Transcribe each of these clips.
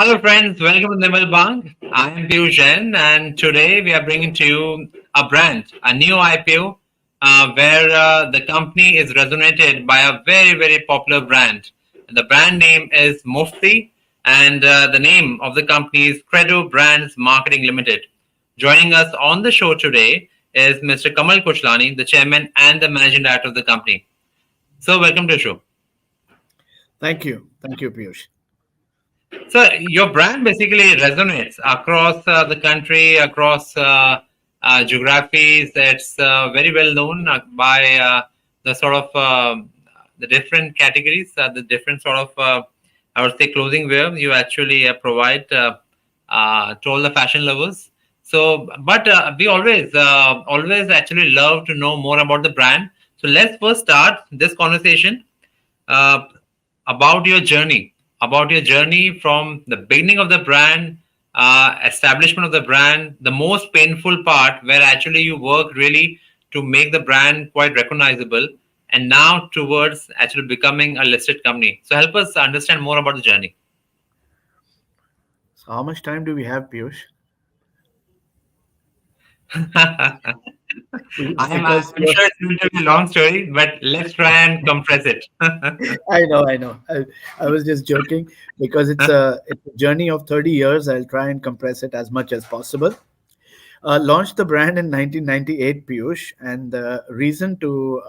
Hello, friends. Welcome to Nimal Bang. I am Piyush Jain, and today we are bringing to you a brand, a new IPO, where the company is resonated by a very, very popular brand. The brand name is Mufti, and the name of the company is Credo Brands Marketing Limited. Joining us on the show today is Mr. Kamal Kushlani, the chairman and the managing director of the company. So, welcome to the show. Thank you. Thank you, Piyush. So your brand basically resonates across the country, across geographies. It's very well known by the sort of the different categories, the different sort of I would say clothing wear you actually provide to all the fashion lovers. So, but we always actually love to know more about the brand. So let's first start this conversation uh, about your journey from the beginning of the brand, establishment of the brand, the most painful part where actually you work really to make the brand quite recognizable, and now towards actually becoming a listed company. So help us understand more about the journey. So, how much time do we have, Piyush? Because I'm sure it's going to be a long story, but let's try and compress it. I was just joking because it's a journey of 30 years. I'll try and compress it as much as possible. Launched the brand in 1998, Piyush, and the reason to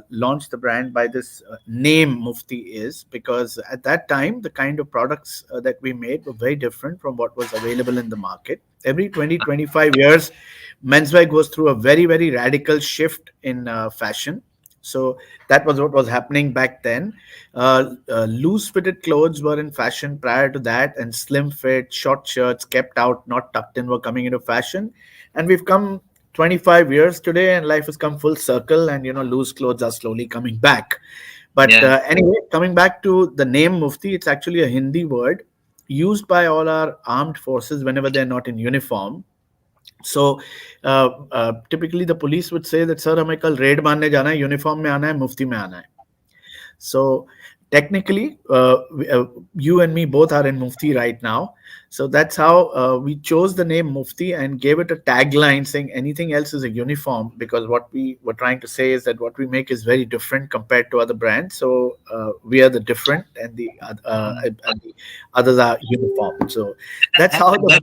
launch the brand by this name Mufti is because at that time the kind of products that we made were very different from what was available in the market. Every 20-25 years, menswear goes through a very radical shift in fashion. So that was what was happening back then. Loose fitted clothes were in fashion prior to that, and slim fit, short shirts kept out, not tucked in, were coming into fashion. And we've come 25 years today, and life has come full circle, and loose clothes are slowly coming back. But Yeah. anyway, coming back to the name Mufti, it's actually a Hindi word used by all our armed forces whenever they're not in uniform. So typically the police would say that, sir, हमें कल red मारने जाना है, uniform में आना है, मुफ्ती में आना है. So technically, you and me both are in Mufti right now. So that's how we chose the name Mufti and gave it a tagline saying anything else is a uniform, because what we were trying to say is that what we make is very different compared to other brands. So we are the different, and the others are uniform. So that's That, how that, the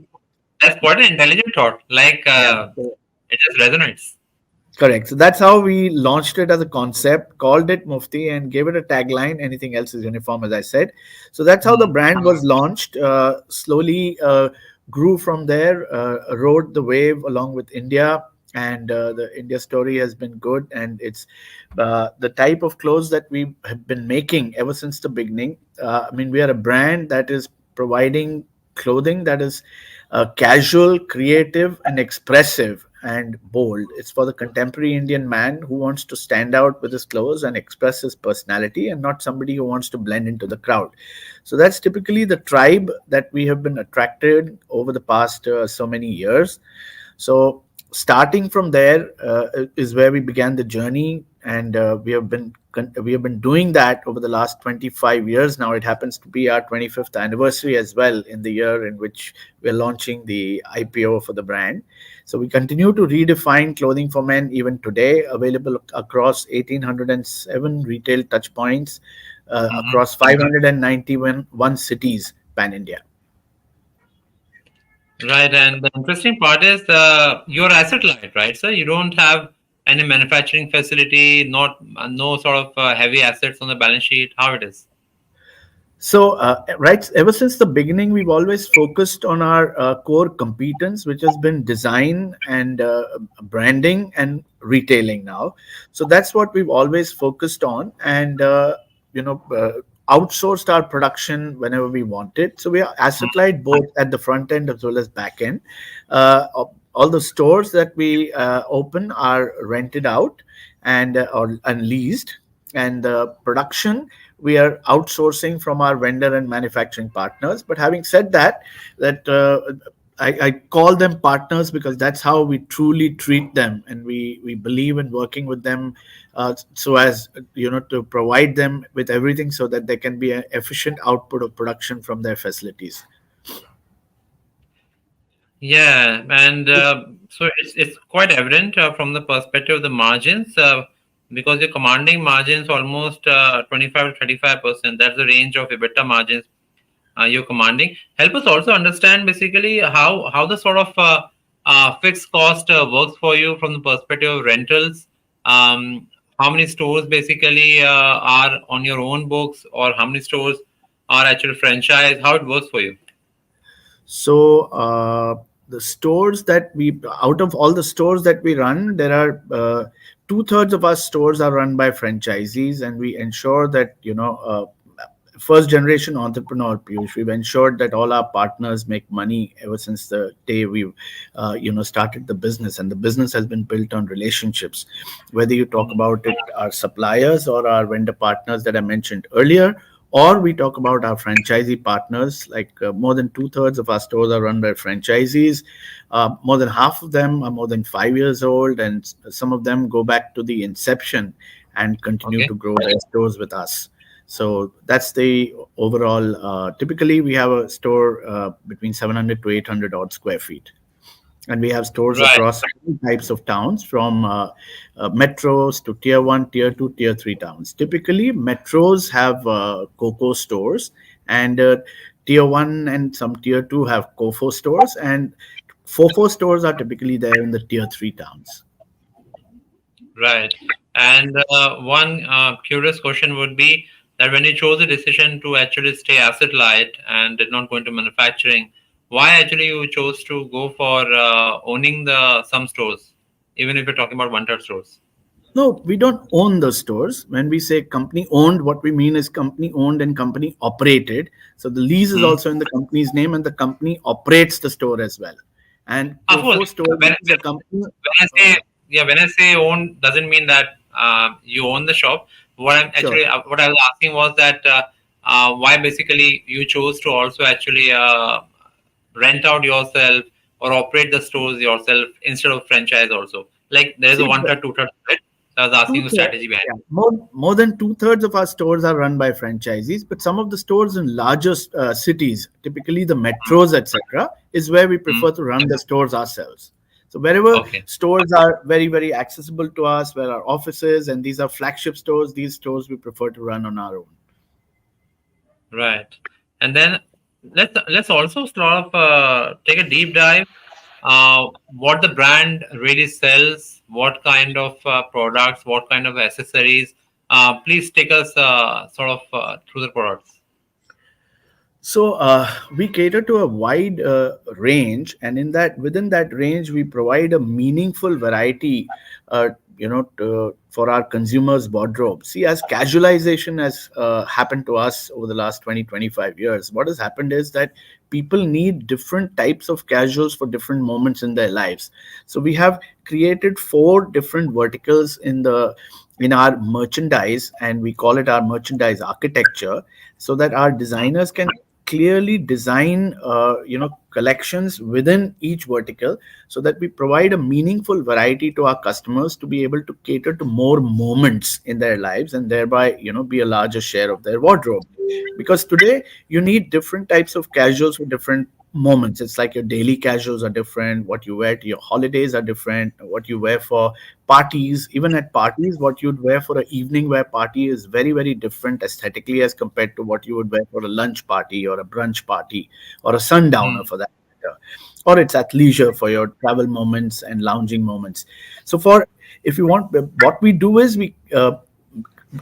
that's quite an intelligent thought. Like yeah. it just resonates. Correct. So that's how we launched it as a concept, called it Mufti, and gave it a tagline. Anything else is uniform, as I said. So that's how the brand was launched. Slowly grew from there, rode the wave along with India, and the India story has been good. And it's the type of clothes that we have been making ever since the beginning. I mean, we are a brand that is providing clothing that is casual, creative, and expressive and bold. It's for the contemporary Indian man who wants to stand out with his clothes and express his personality, and not somebody who wants to blend into the crowd. So that's typically the tribe that we have been attracted over the past so many years. So starting from there is where we began the journey, and we have been doing that over the last 25 years now. It happens to be our 25th anniversary as well in the year in which we're launching the IPO for the brand. So we continue to redefine clothing for men even today, available across 1,807 retail touchpoints across 591 cities pan India. Right, and the interesting part is you're asset light, right? So you don't have any manufacturing facility, not no sort of heavy assets on the balance sheet. How it is? So, right, ever since the beginning, we've always focused on our core competence, which has been design and branding and retailing now. So that's what we've always focused on, and you know, outsourced our production whenever we wanted. So we are asset light both at the front end as well as back end. All the stores that we open are rented out and leased, and the production we are outsourcing from our vendor and manufacturing partners. But having said that, I call them partners because that's how we truly treat them, and we believe in working with them, so as to provide them with everything so that there can be an efficient output of production from their facilities. Yeah, and so it's quite evident from the perspective of the margins, because you're commanding margins almost 25 to 35%. That's the range of EBITDA margins you're commanding. Help us also understand basically how the sort of fixed cost works for you from the perspective of rentals. How many stores basically are on your own books, or how many stores are actually franchise? How it works for you? So the stores that we, out of all the stores that we run, there are two-thirds of our stores are run by franchisees, and we ensure that first generation entrepreneur, Piyush, we've ensured that all our partners make money ever since the day we started the business, and the business has been built on relationships, whether you talk about it our suppliers or our vendor partners that I mentioned earlier, or we talk about our franchisee partners. Like more than two-thirds of our stores are run by franchisees. More than half of them are more than 5 years old, and some of them go back to the inception and continue Okay. to grow their stores with us. So that's the overall. Typically, we have a store between 700 to 800 odd square feet, and we have stores Right. across all types of towns, from metros to tier 1, tier 2, tier 3 towns. Typically metros have coco stores, and tier 1 and some tier 2 have cofo stores, and fofo stores are typically there in the tier 3 towns. Right. And one curious question would be that when you chose the decision to actually stay asset light and did not go into manufacturing, why actually you chose to go for owning the some stores, even if you're talking about one-third stores? No, we don't own the stores. When we say company owned, what we mean is company owned and company operated. So the lease is Hmm. also in the company's name, and the company operates the store as well. And Of course, COFO store means the company. when I Uh, say, yeah, when I say own, doesn't mean that you own the shop. sure. What I was asking was that why basically you chose to also actually rent out yourself or operate the stores yourself instead of franchise also. Like there's a See, one third, two third split. So I was asking the two-thirds, strategy behind yeah, more than two-thirds of our stores are run by franchisees, but some of the stores in larger cities, typically the it. metros, etc., is where we Mm, prefer to run the stores ourselves. So wherever okay, stores are very, very accessible to us, where our offices, and these are flagship stores, these stores we prefer to run on our own. right. And then let's also sort of take a deep dive what the brand really sells, what kind of products, what kind of accessories. Please take us sort of through the products. So we cater to a wide range, and within that range, we provide a meaningful variety, for our consumers' wardrobe. See, as casualization has happened to us over the last 20-25 years, what has happened is that people need different types of casuals for different moments in their lives. So we have created four different verticals in our merchandise, and we call it our merchandise architecture, so that our Mm, designers can clearly design collections within each vertical, so that we provide a meaningful variety to our customers to be able to cater to more moments in their lives, and thereby be a larger share of their wardrobe. Because today you need different types of casuals for different moments. It's like your daily casuals are different, what you wear to your holidays are different, what you wear for parties. Even at parties, what you'd wear for an evening wear party is very, very different aesthetically as compared to what you would wear for a lunch party or a brunch party or a sundowner, mm, for that matter, or it's at leisure for your travel moments and lounging moments. So for, if you want, what we do is we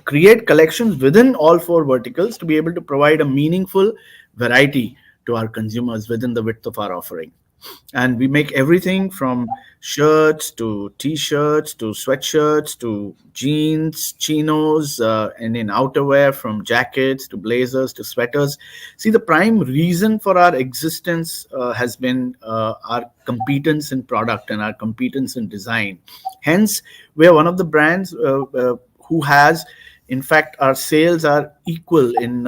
create collections within all four verticals to be able to provide a meaningful variety to our consumers within the width of our offering. And we make everything from shirts to t-shirts to sweatshirts to jeans, chinos, and in outerwear, from jackets to blazers to sweaters. See, the prime reason for our existence has been our competence in product and our competence in design. Hence, we are one of the brands who has, in fact, our sales are equal in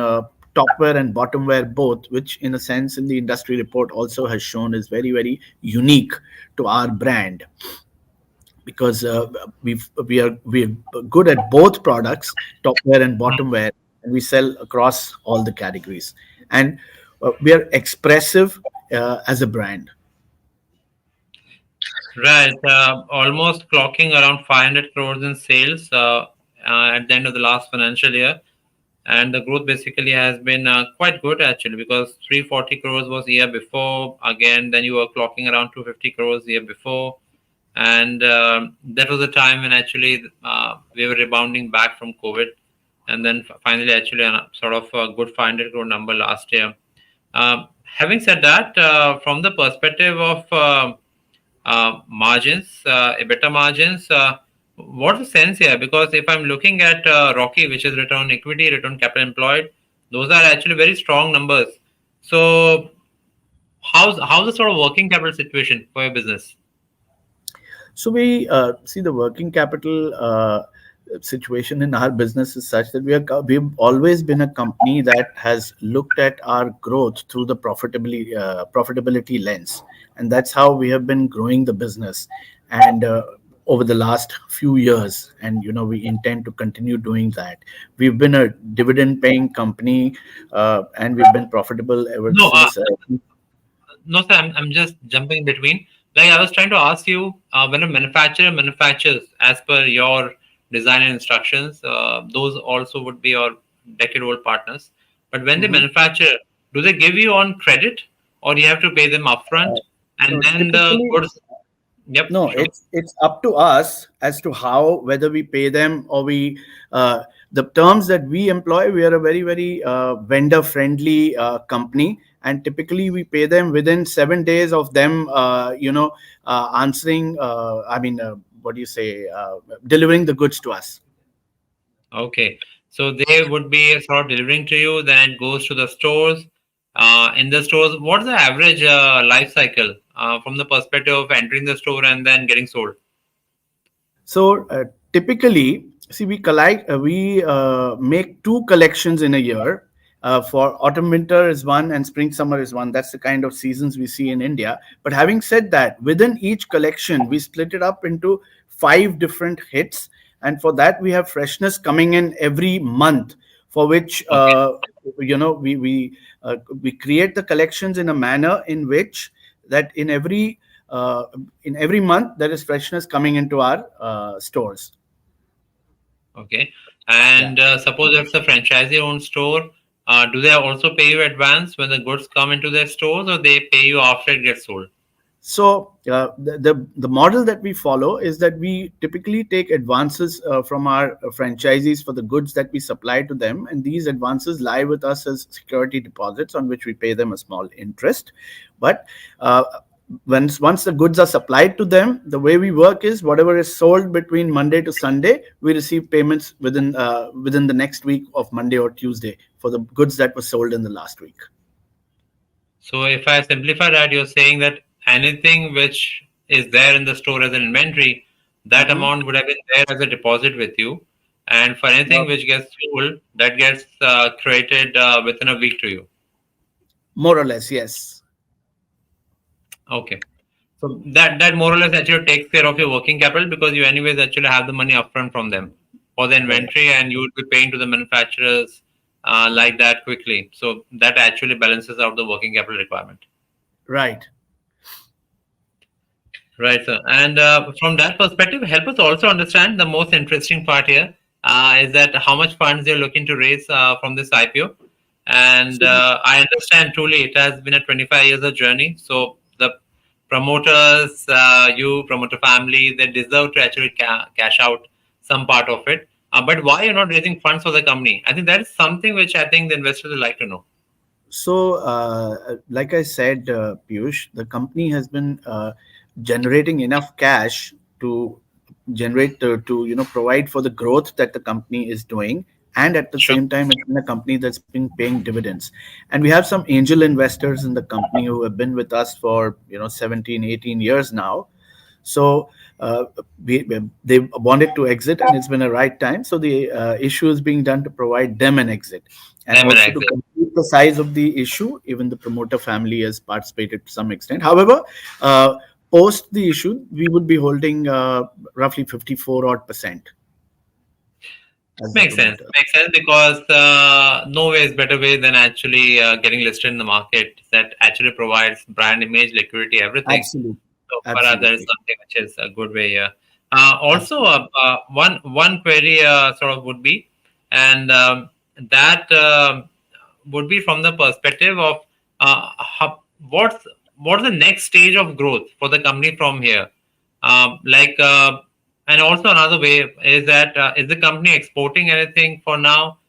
topware and bottomware both, which in a sense in the industry report also has shown is very, very unique to our brand, because we are good at both products, topware and bottomware, and we sell across all the categories, and we are expressive as a brand. Right. Almost clocking around 500 crores in sales at the end of the last financial year. And the growth basically has been quite good actually, because 340 crores was the year before. Again, then you were clocking around 250 crores the year before. And that was the time when actually we were rebounding back from COVID. And then finally, actually, a sort of a good 500 crore number last year. Having said that, from the perspective of margins, EBITDA margins, what's the sense here? Because if I'm looking at Rocky, which is return on equity, return on capital employed, those are actually very strong numbers. So how's the sort of working capital situation for your business? So we see the working capital situation in our business is such that we've always been a company that has looked at our growth through the profitability lens, and that's how we have been growing the business, and over the last few years, and we intend to continue doing that. We've been a dividend paying company, and we've been profitable ever No, since. no, sir, I'm just jumping in between. Like I was trying to ask you, when a manufacturer manufactures as per your design and instructions, those also would be your decade-old partners. But when they Mhm. manufacture, do they give you on credit, or you have to pay them upfront, and So then the typically, goods? Yep, no, sure. it's up to us as to how, whether we pay them or we the terms that we employ. We are a very, very vendor friendly company, and typically we pay them within 7 days of them answering. What do you say? Delivering the goods to us. Okay. So they would be sort of delivering to you, then it goes to the stores. In the stores, what's the average life cycle from the perspective of entering the store and then getting sold? So typically, see, we make two collections in a year. For autumn winter is one, and spring summer is one. That's the kind of seasons we see in India. But having said that, within each collection, we split it up into five different hits, and for that we have freshness coming in every month. For which Okay. we create the collections in a manner in which that uh, in every month there is freshness coming into our stores. Okay. Yeah. And suppose it's a franchisee owned store, do they also pay you advance when the goods come into their stores, or they pay you after it gets sold? So the model that we follow is that we typically take advances from our franchisees for the goods that we supply to them, and these advances lie with us as security deposits on which we pay them a small interest. But uh, once the goods are supplied to them, the way we work is whatever is sold between Monday to Sunday, we receive payments within the next week of Monday or Tuesday for the goods that were sold in the last week. So if I simplify that, you're saying that anything which is there in the store as an inventory, that Mhm. amount would have been there as a deposit with you. And for anything which gets sold, that gets credited within a week to you. More or less, yes. Okay. So that more or less actually takes care of your working capital, because you anyways actually have the money upfront from them for the Correct. inventory, and you would be paying to the manufacturers like that quickly. So that actually balances out the working capital requirement. Right. Right, sir. And from that perspective, help us also understand the most interesting part here is that how much funds you're looking to raise from this IPO. And So I understand truly it has been a 25 years of journey. So the promoters, you, promoter family, they deserve to actually cash out some part of it. But why you're not raising funds for the company? I think that is something which I think the investors would like to know. like I said, Piyush, the company has been generating enough cash to provide for the growth that the company is doing, and at the Sure. same time, it's been a company that's been paying dividends. And we have some angel investors in the company who have been with us for 17, 18 years now. So they wanted to exit, and it's been a right time. So the issue is being done to provide them an exit, and Them and also to exit. complete the size of the issue, even the promoter family has participated to some extent. However, uh, post the issue, we would be holding roughly 54 odd percent as the Makes sense. promoter. Makes sense because no way is better way than actually getting listed in the market that actually provides brand image, liquidity, everything. Absolutely. So perhaps that is Absolutely. something which is a good way here. Also, Absolutely. one query sort of would be, and that would be from the perspective of what's the next stage of growth for the company from here. Like, and also another way is that is the company exporting anything for now?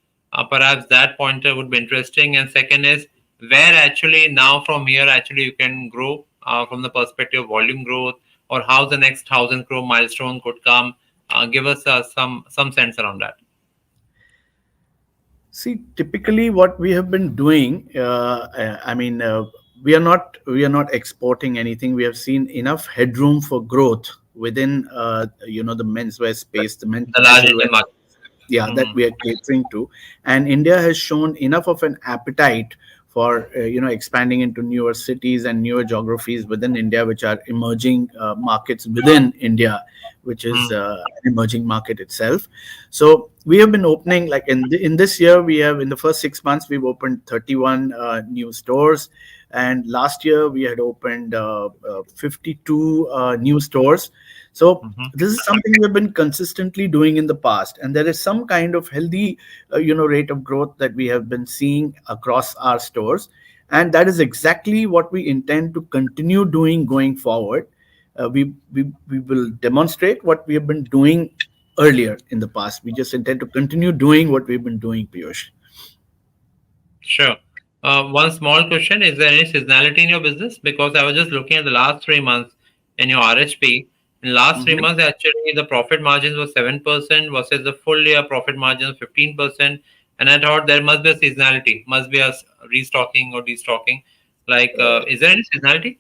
Perhaps that pointer would be interesting. And second is where actually now from here actually you can grow from the perspective of volume growth or how the next 1,000 crore milestone could come. Give us some sense around that. See, typically what we have been doing, I mean, we are not exporting anything. We have seen enough headroom for growth within, the menswear space, the men's The large casual wear, Indian market. yeah, that Hmm. we are catering to. And India has shown enough of an appetite for expanding into newer cities and newer geographies within India, which are emerging markets within India, which is an emerging market itself. So we have been opening, like in this year, we have, in the first 6 months, we've opened 31 new stores, and last year we had opened 52 new stores. So Hmm. this is something we've been consistently doing in the past, and there is some kind of healthy rate of growth that we have been seeing across our stores, and that is exactly what we intend to continue doing going forward. We will demonstrate what we have been doing earlier in the past. We just intend to continue doing what we've been doing, Piyush. Sure. One small question: is there any seasonality in your business? Because I was just looking at the last 3 months in your RHP. In last three Mhm. months, actually, the profit margins were 7% versus the full year profit margin of 15%. And I thought there must be a seasonality, must be a restocking or destocking. Like, is there any seasonality?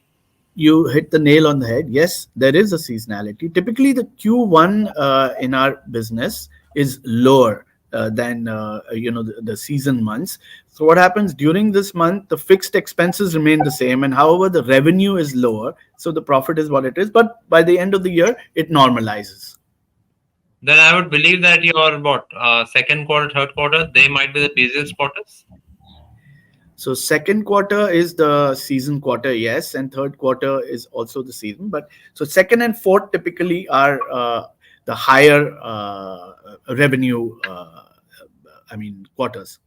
You hit the nail on the head. Yes, there is a seasonality. Typically, the Q1 in our business is lower than the season months. So what happens during this month? The fixed expenses remain the same, and however, the revenue is lower. So the profit is what it is. But by the end of the year, it normalizes. Then I would believe that your what second quarter, third quarter, they might be the busiest quarters. So second quarter is the season quarter, yes, and third quarter is also the season. But so second and fourth typically are the higher revenue. Quarters.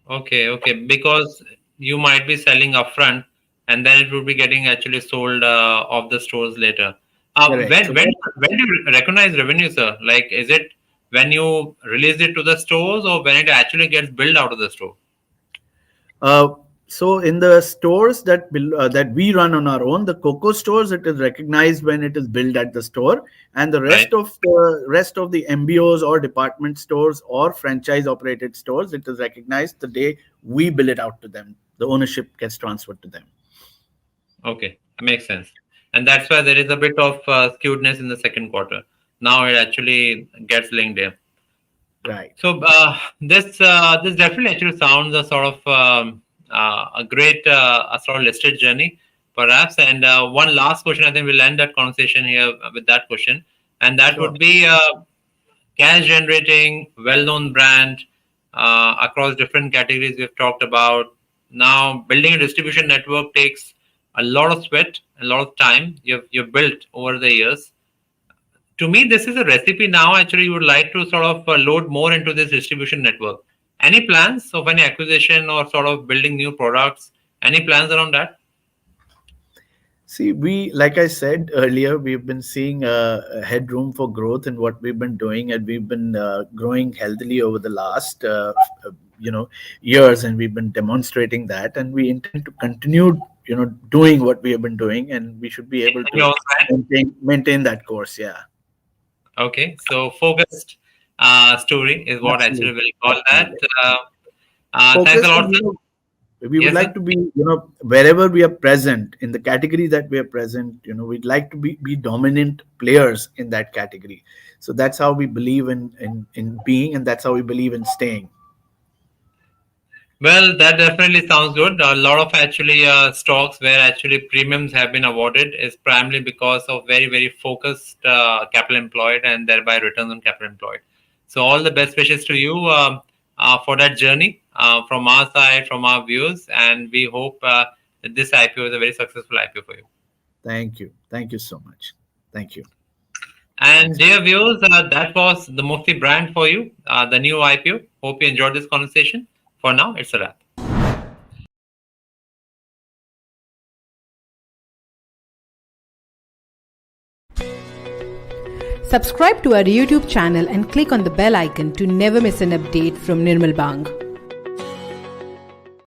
Okay, okay. Because you might be selling upfront and then it would be getting actually sold off the stores later. Correct. When when do you recognize revenue, sir? Like, is it when you release it to the stores or when it actually gets billed out of the store? Uh, so in the stores that we run on our own, the Coco stores, it is recognized when it is billed at the store, and the Right. rest of the MBOs or department stores or franchise operated stores, it is recognized the day we bill it out to them. The ownership gets transferred to them. Okay, makes sense. And that's why there is a bit of skewedness in the second quarter. Now it actually gets linked there. Right. So this definitely actually sounds a sort of a great a sort of listed journey, perhaps. And one last question, I think we'll end that conversation here with that question, and that Sure. would be cash generating, well-known brand across different categories we've talked about. Now, building a distribution network takes a lot of sweat, a lot of time you've built over the years. To me, this is a recipe now. Actually, you would like to sort of load more into this distribution network. Any plans of any acquisition or sort of building new products? Any plans around that? See, like I said earlier, we've been seeing a headroom for growth in what we've been doing, and we've been growing healthily over the last, years, and we've been demonstrating that, and we intend to continue, doing what we have been doing, and we should be able In your to own brand? maintain that course. Yeah, Okay, so focused story is what actually absolutely, we'll call that. absolutely. Thanks a Focused, lot, and sir. we would Yes, like sir. to be, wherever we are present in the category that we are present, we'd like to be dominant players in that category. So that's how we believe in being, and that's how we believe in staying. Well, that definitely sounds good. A lot of actually stocks where actually premiums have been awarded is primarily because of very, very focused capital employed and thereby returns on capital employed. So all the best wishes to you for that journey from our side, from our views, and we hope that this IPO is a very successful IPO for you. Thank you. Thank you so much. Thank you. And Thanks. dear viewers, that was the Mufti brand for you, the new IPO. Hope you enjoyed this conversation. For now, it's a wrap. Subscribe to our YouTube channel and click on the bell icon to never miss an update from Nirmal Bang.